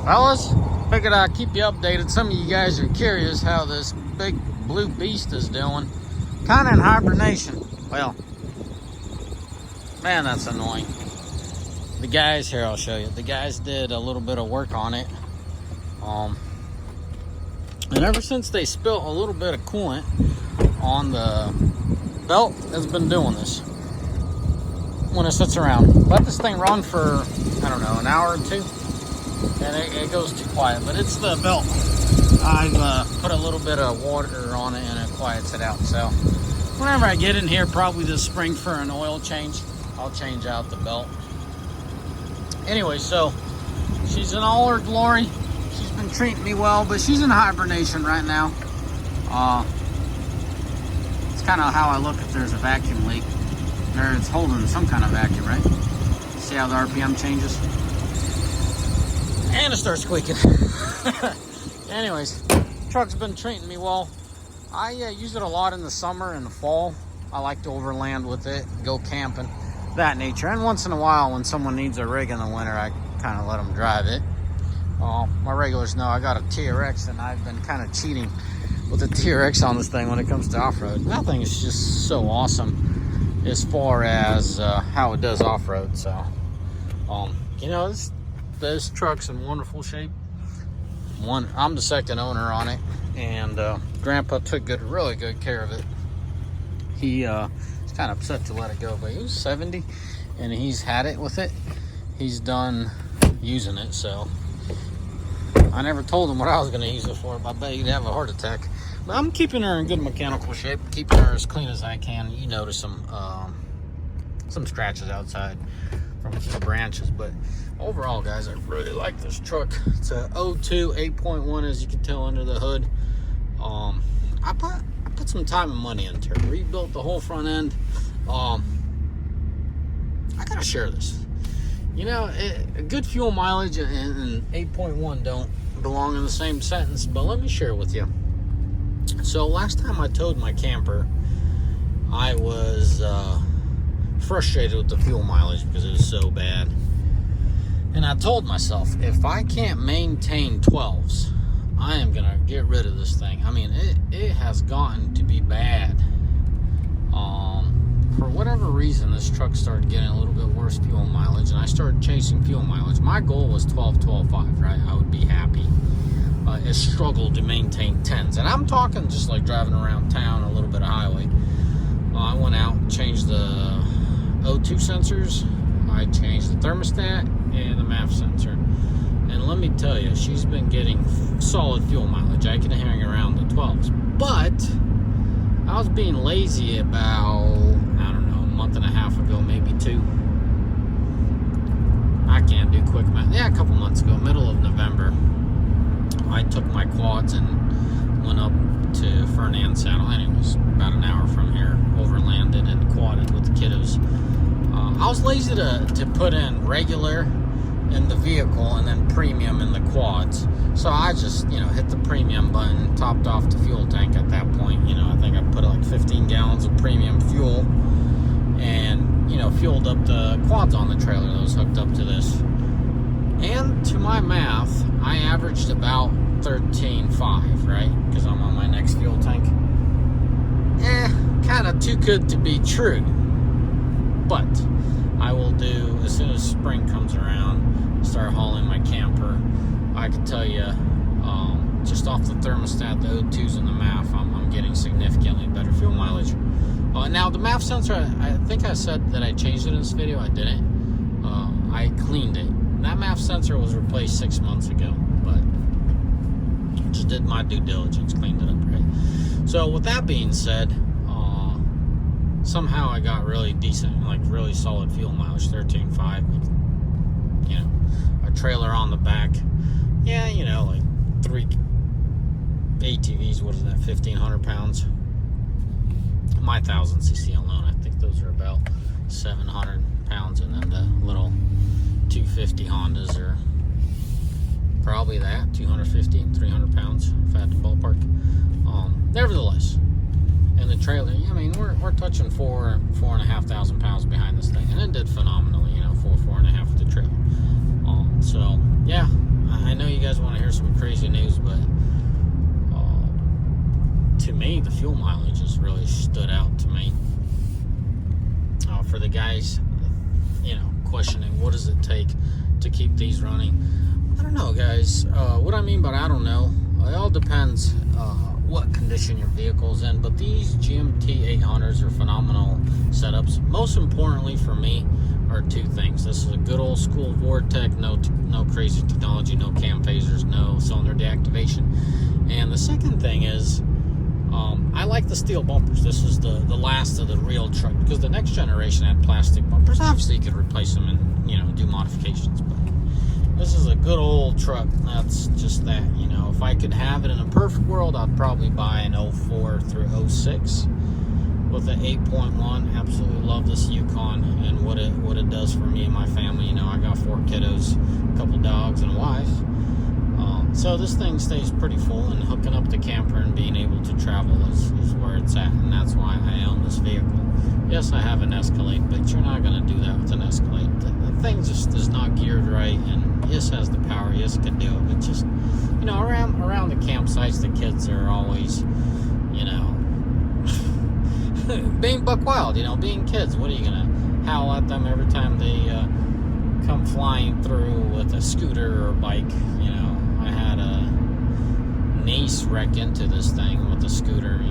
Fellas, figured I'd keep you updated. Some of you guys are curious how this big blue beast is doing. Kind of in hibernation. Well, man, that's annoying. The guys, here, I'll show you. The guys did a little bit of work on it. And ever since they spilt a little bit of coolant on the belt, it's been doing this. When it sits around, let this thing run for, I don't know, an hour or two, and it goes too quiet. But it's the belt. I've put a little bit of water on it and it quiets it out. So whenever I get in here, probably this spring for an oil change, I'll change out the belt. Anyway, so she's in all her glory. She's been treating me well, but she's in hibernation right now. It's kind of how I look if there's a vacuum leak. There, it's holding some kind of vacuum, right? See how the RPM changes? And it starts squeaking. Anyways, truck's been treating me well. I use it a lot in the summer and the fall. I like to overland with it, go camping, that nature. And once in a while, when someone needs a rig in the winter, I kind of let them drive it. My regulars know I got a TRX, and I've been kind of cheating with the TRX on this thing when it comes to off-road. That thing is just so awesome as far as how it does off-road. So, you know, this truck's in wonderful shape. I'm the second owner on it, and Grandpa took really good care of it. He's kind of upset to let it go, but he was 70, and he's had it with it. He's done using it, so I never told him what I was going to use it for, but I bet he'd have a heart attack. But I'm keeping her in good mechanical shape, keeping her as clean as I can. You notice some scratches outside from a few branches, but overall, guys, I really like this truck. It's a 02 8.1, as you can tell under the hood. I put some time and money into it. Rebuilt the whole front end. I gotta share this. You know, a good fuel mileage and 8.1 don't belong in the same sentence, but let me share it with you. So last time I towed my camper, I was frustrated with the fuel mileage because it was so bad. And I told myself, if I can't maintain 12s, I am going to get rid of this thing. I mean, it has gotten to be bad. For whatever reason, this truck started getting a little bit worse fuel mileage, and I started chasing fuel mileage. My goal was 12.5, right? I would be happy. It struggled to maintain 10s. And I'm talking just like driving around town, a little bit of highway. I went out and changed the O2 sensors. I changed the thermostat and the MAF sensor. And let me tell you, she's been getting solid fuel mileage. I can hang around the 12s. But I was being lazy about, I don't know, a month and a half ago, maybe 2. I can't do quick math. Yeah, a couple months ago, middle of November, I took my quads and went up to Fernand Saddle. Anyways, about an hour from here, overlanded and quadded with the kiddos. I was lazy to put in regular in the vehicle and then premium in the quads. So I just, hit the premium button, topped off the fuel tank at that point. I think I put like 15 gallons of premium fuel and, fueled up the quads on the trailer that was hooked up to this. And to my math, I averaged about 13.5, right? Because I'm on my next fuel tank. Kind of too good to be true. But I will do, as soon as spring comes around, start hauling my camper. I can tell you, just off the thermostat, the O2s and the MAF, I'm getting significantly better fuel mileage. Now, the MAF sensor, I think I said that I changed it in this video. I didn't. I cleaned it. That MAF sensor was replaced 6 months ago, but just did my due diligence, cleaned it up, right? So with that being said, somehow I got really decent, like really solid fuel mileage, 13.5 with, a trailer on the back. Yeah, like 3 ATVs, what is that, 1,500 pounds? My 1,000cc alone, I think those are about 700 pounds, and then the little 250 Hondas are probably that, 250 and 300 pounds, if I had to ballpark. Nevertheless, and the trailer, I mean, we're touching 4,500 pounds behind this thing, and it did phenomenally, 4.5 with the trailer. So yeah, I know you some crazy news, but to me, the fuel mileage just really stood out to me. For the guys, questioning what does it take to keep these running, I don't know, guys. What I mean by I don't know, it all depends what condition your vehicle's in, but these GMT 800s are phenomenal setups. Most importantly for me are two things. This is a good old school vortec, no crazy technology, no cam phasers, no cylinder deactivation. And the second thing is, I like the steel bumpers. This is the last of the real truck, because the next generation had plastic bumpers. Obviously you could replace them and do modifications, but this is a good old truck. That's just that. If I could have it in a perfect world, I'd probably buy an 04 through 06 with an 8.1. Absolutely love this Yukon and what it does for me and my family. I got 4 kiddos, a couple dogs, and a wife. So this thing stays pretty full, and hooking up the camper and being able to travel is where it's at, and that's why I own this vehicle. Yes, I have an Escalade, but you're not going to do that with an Escalade. The thing just is not geared right, and yes, it has the power, yes, it can do it, but just, around the campsites, the kids are always, being buck wild, being kids. What are you going to howl at them every time they come flying through with a scooter or bike? I had a niece wreck into this thing with a scooter,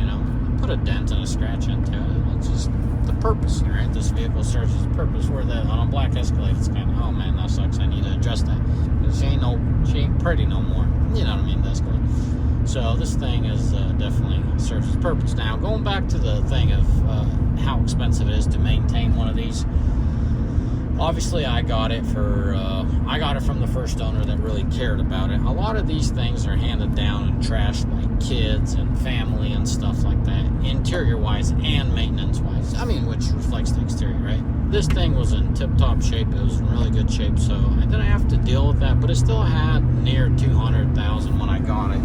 put a dent and a scratch into it. It's just the purpose, right? This vehicle serves its purpose, where on a black Escalade, it's kind of, oh man, that sucks, I need to adjust that. She ain't pretty no more. You know what I mean, the Escalade. So this thing is definitely serves its purpose. Now, going back to the thing of how expensive it is to maintain one of these, obviously I got it from the first owner that really cared about it. A lot of these things are handed down and trashed by kids and family and stuff like that, interior wise and maintenance wise, which reflects the exterior, right? This thing was in tip-top shape. It was in really good shape, so I didn't have to deal with that, but it still had near 200,000 when I got it.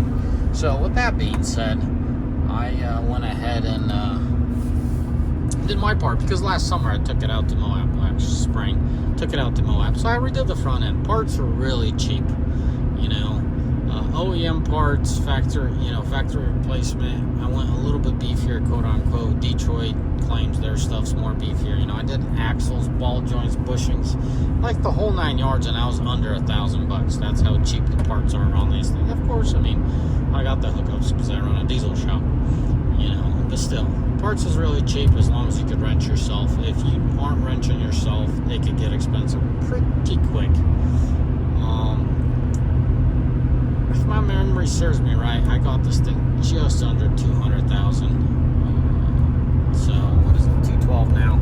So with that being said, I went ahead and did my part, because last summer I took it out to Moab, last spring, took it out to Moab. So I redid the front end. Parts were really cheap, OEM parts, factory replacement. I went a little bit beefier, quote unquote. Detroit claims their stuff's more beefier. I did axles, ball joints, bushings, like the whole 9 yards, and I was under $1,000. That's how cheap the parts are on these things. Of course, I got the hookups because I run a diesel shop, but still, parts is really cheap as long as you could wrench yourself. If you aren't wrenching yourself, it could get expensive pretty quick. If my memory serves me right, I got this thing just under 200,000. So what is it? 212 now.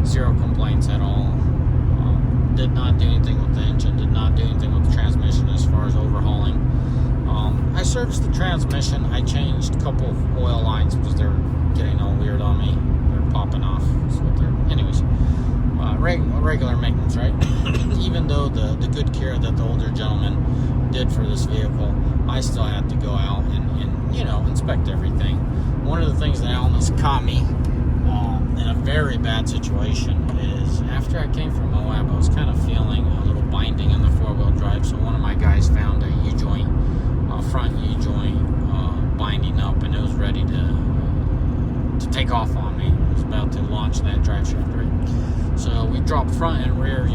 Zero complaints at all. Did not do anything with the engine. Did not do anything with the transmission as far as overhauling. I serviced the transmission. I changed a couple of oil lines because they're getting all weird on me. They're popping off. Anyways, regular maintenance, right? Even though the good care that the older gentleman did for this vehicle, I still had to go out and inspect everything. One of the things that Alan has caught me in a very bad situation is, after I came from Moab, I was kind of feeling a little binding in the four-wheel drive. So one of my guys found a U-joint, front U-joint binding up, and it was ready to take off on me. It was about to launch that drive shaft, right? So we dropped front and rear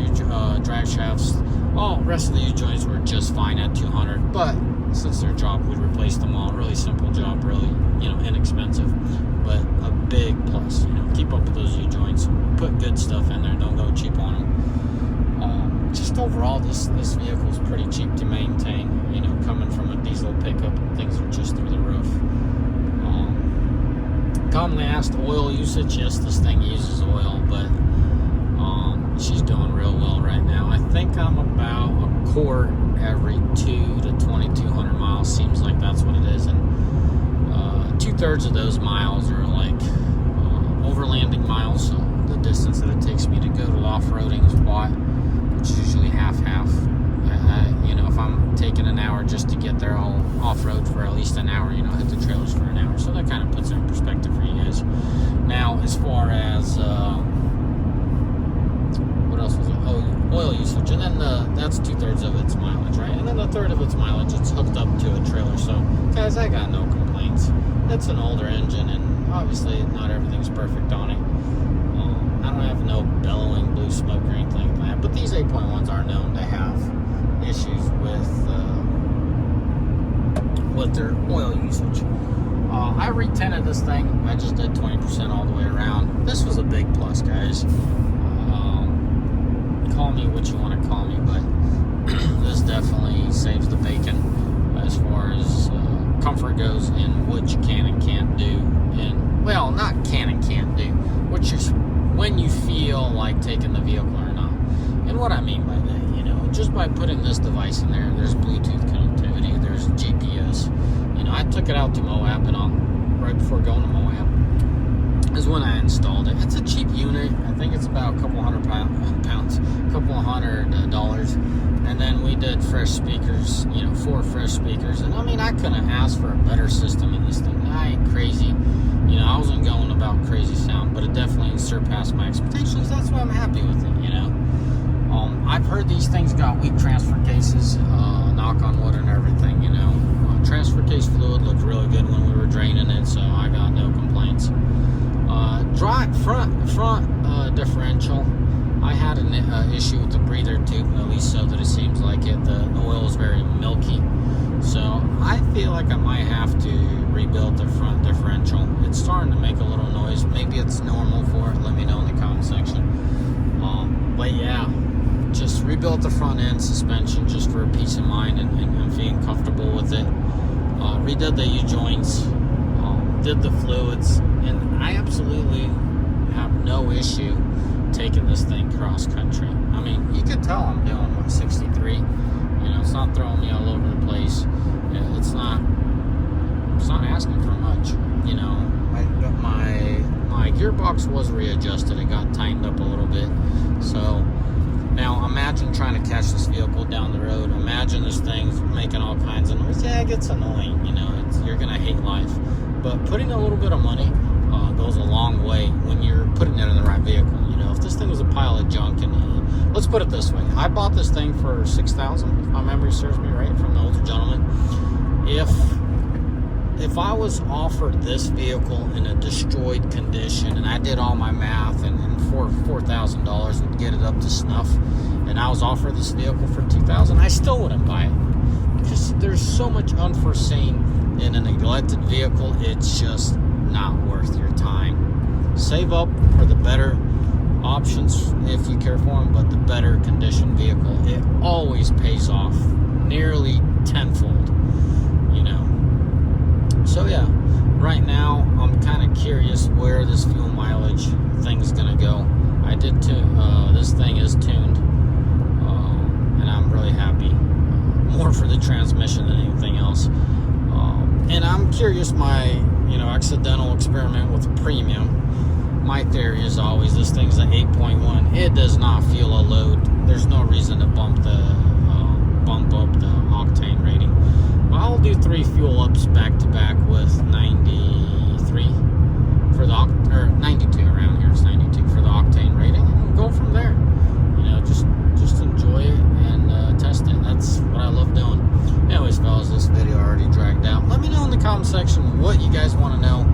drive shafts. All the rest of the U-joints were just fine at 200, but since their job, we replaced them all. Really simple job, really inexpensive, but a big plus. Keep up with those U-joints, put good stuff in there, don't go cheap on them. Just overall, this vehicle is pretty cheap to maintain. Coming from a diesel pickup, things are just through the roof. Commonly asked oil usage. Yes, this thing uses oil, but she's doing real well right now. I think I'm about a quart every 2 to 2,200 miles. Seems like that's what it is, and 2/3 of those miles are like overlanding miles. So the distance that it takes me to go to off-roading is which is usually half-half. If I'm taking an hour just to get there, I'll off-road for at least an hour. Hit the trailers for an hour. So that kind of puts it in perspective for you guys. Now, as far as what else was it? Oh, oil usage. And then that's 2/3 of its mileage, right? And then a third of its mileage, it's hooked up to a trailer. So, guys, I got no complaints. It's an older engine, and obviously not everything's perfect on it. I don't have no bellowing blue smoke or anything like that. But these 8.1s are known to have issues with their oil usage. I retinted this thing. I just did 20% all the way around. This was a big plus, guys. Call me what you want to call me, but this definitely saves the bacon as far as comfort goes in what you can and can't do. And, well, not can and can't do, which is when you feel like taking the vehicle or not. And what I mean by that, you know, just by putting this device in there, there's Bluetooth connectivity, there's GPS. You know, I took it out to Moab, and right before going to Moab is when I installed it. It's a cheap unit. I think it's about a couple $100. And then we did fresh speakers, you know, 4 fresh speakers. And I mean, I couldn't ask for a better system in this thing. I ain't crazy. You know, I wasn't going about crazy sound, but it definitely surpassed my expectations. That's why I'm happy with it, you know. I've heard these things got weak transfer cases, knock on wood and everything, you know. Transfer case fluid looked really good when we were draining it, so I got no complaints. Front differential, I had an issue with the breather tube, at least so that it seems like it. The oil is very milky, so I feel like I might have to rebuild the front differential. It's starting to make a little noise. Maybe it's normal for it. Let me know in the comment section. But yeah, just rebuilt the front end suspension just for peace of mind and feeling comfortable with it. Redid the U-joints, did the fluids, and I absolutely have no issue taking this thing cross country. I mean, you could tell I'm doing 63. You know, it's not throwing me all over the place. It's not asking for much. You know, my gearbox was readjusted. It got tightened up a little bit. So now imagine trying to catch this vehicle down the road. Imagine this thing's making all kinds of noise. Yeah, it gets annoying. You know, you're gonna hate life. But putting a little bit of money goes a long way when you're putting it in the right vehicle. You know, if this thing was a pile of junk, and let's put it this way, I bought this thing for $6,000, if my memory serves me right, from the older gentleman. If I was offered this vehicle in a destroyed condition, and I did all my math, and $4,000 would get it up to snuff, and I was offered this vehicle for $2,000, I still wouldn't buy it, because there's so much unforeseen in a neglected vehicle. It's just not worth your time. Save up for the better options if you care for them, but the better conditioned vehicle, it always pays off nearly tenfold, you know. So yeah, right now I'm kind of curious where this fuel mileage thing's gonna go. I did this thing is tuned, and I'm really happy. More for the transmission than anything else. And I'm curious, my accidental experiment with a premium. My theory is always this thing's an 8.1. It does not feel a load. There's no reason to bump up the octane rating. Well, I'll do 3 fuel ups back to back with 93 for the or 92 around here. It's 92 for the octane rating, and go from there. You know, just enjoy it and test it. That's what I love doing. Anyways, fellas, this video already dragged out. Let me know in the comment section what you guys want to know.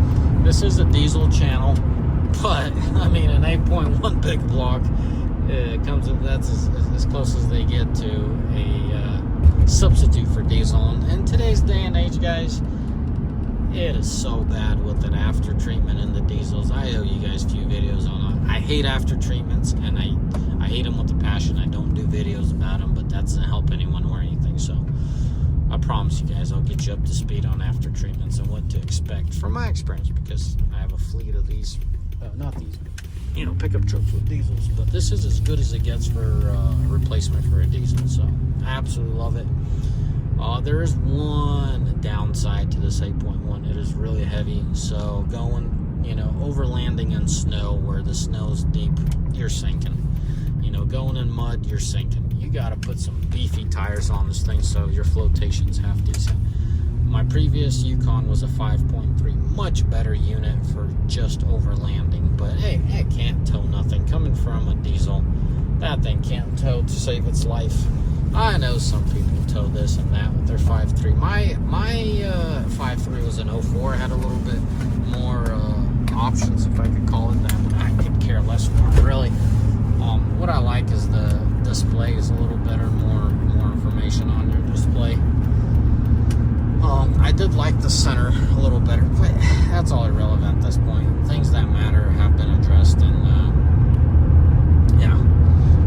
This is a diesel channel, but I mean, an 8.1 big block comes in, that's as close as they get to a substitute for diesel. And in today's day and age, guys, it is so bad with an after treatment in the diesels. I owe you guys a few videos on it. I hate after treatments, and I hate them with a passion. I don't do videos about them, but that doesn't help anyone or anything. So I promise you guys, I'll get you up to speed on after treatments and what to expect from my experience, because I have a fleet of these, not these, pickup trucks with diesels, but this is as good as it gets for a replacement for a diesel. So I absolutely love it. There is one downside to this 8.1. It is really heavy, so going, overlanding in snow where the snow's deep, you're sinking. Going in mud, you're sinking. You got to put some beefy tires on this thing so your flotation's half decent. My previous Yukon was a 5.3, much better unit for just overlanding, but hey, I can't tow nothing. Coming from a diesel, That thing can't tow to save its life. I know some people tow this and that with their 5.3. My 5.3 was an 04. It had a little bit more options, if I could call it that. I could care less for it, really. What I like is the display is a little better, more information on your display. I did like the center a little better, but that's all irrelevant at this point. Things that matter have been addressed, and yeah.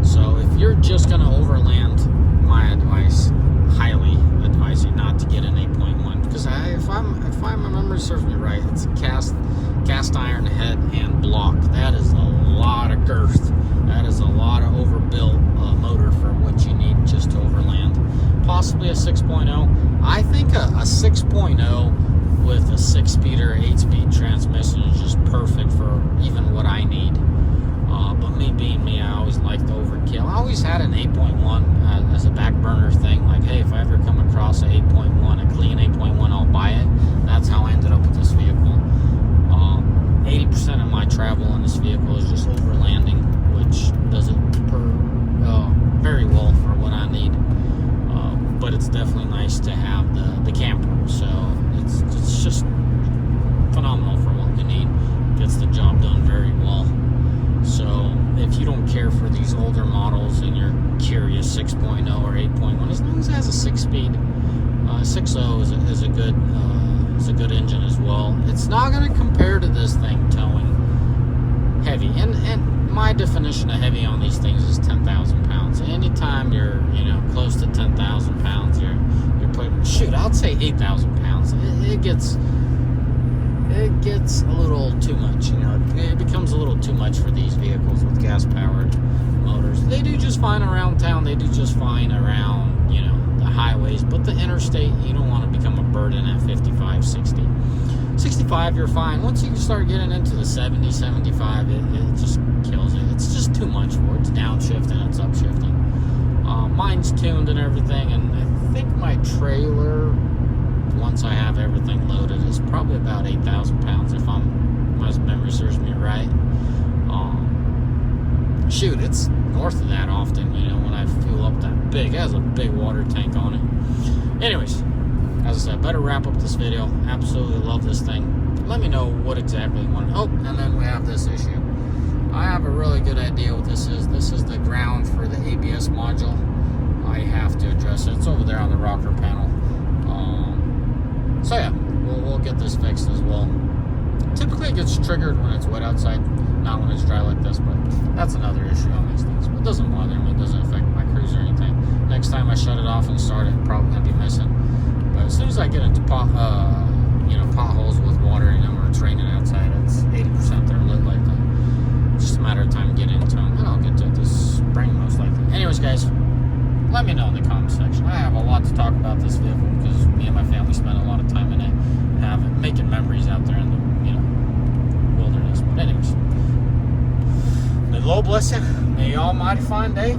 So if you're just gonna overland, my advice, highly advise you not to get an 8.1, because if my memory serves me right, it's a cast iron head and block. That is a lot of girth. That is a lot of overbuilt motor for what you need just to overland. Possibly a 6.0. I think a 6.0 with a 6-speed or 8-speed transmission is just perfect for even what I need. But me being me, I always liked the overkill. I always had an 8.1 as a back burner thing. Like, hey, if I ever come across an 8.1, a clean 8.1, I'll buy it. That's how I ended up with this vehicle. 80% of my travel in this vehicle is just overlanding, which does it very well for what I need. But it's definitely nice to have the camper. So it's just phenomenal for what you need. Gets the job done very well. So if you don't care for these older models and you're curious, 6.0 or 8.1, as long as it has a 6-speed, 6.0 is a good engine as well. It's not going to compare to this thing towing heavy, and my definition of heavy on these things is 10,000 pounds. Anytime you're close to 10,000 pounds, you're putting, shoot, I'd say 8,000 pounds. It gets a little too much. It becomes a little too much for these vehicles with gas-powered motors. They do just fine around town. They do just fine around, the highways. But the interstate, you don't want to become a burden at 55, 60. 65, you're fine. Once you start getting into the 70, 75, it just kills it. It's just too much for it. It's downshifting, it's upshifting. Mine's tuned and everything, and I think my trailer, once I have everything loaded, is probably about 8,000 pounds if my memory serves me right. Shoot, it's north of that often, when I fuel up that big. It has a big water tank on it. Anyways, as I said, better wrap up this video. Absolutely love this thing. Let me know what exactly you want. Oh, and then we have this issue. I have a really good idea what this is. This is the ground for the ABS module. I have to address it. It's over there on the rocker panel. So yeah, we'll get this fixed as well. Typically it gets triggered when it's wet outside, not when it's dry like this, but that's another issue on these things. But it doesn't bother me. It doesn't affect my cruise or anything. Next time I shut it off and start it, probably gonna be missing. But as soon as I get into potholes with water in them or it's raining outside, it's 80% they're lit like that. It's just a matter of time getting into them, and I'll get to it this spring most likely. Anyways, guys, let me know in the comment section. I have a lot to talk about this vehicle because me and my family spend a lot of time in it, making memories out there in the wilderness. But anyways, may the Lord bless you. May you almighty find day.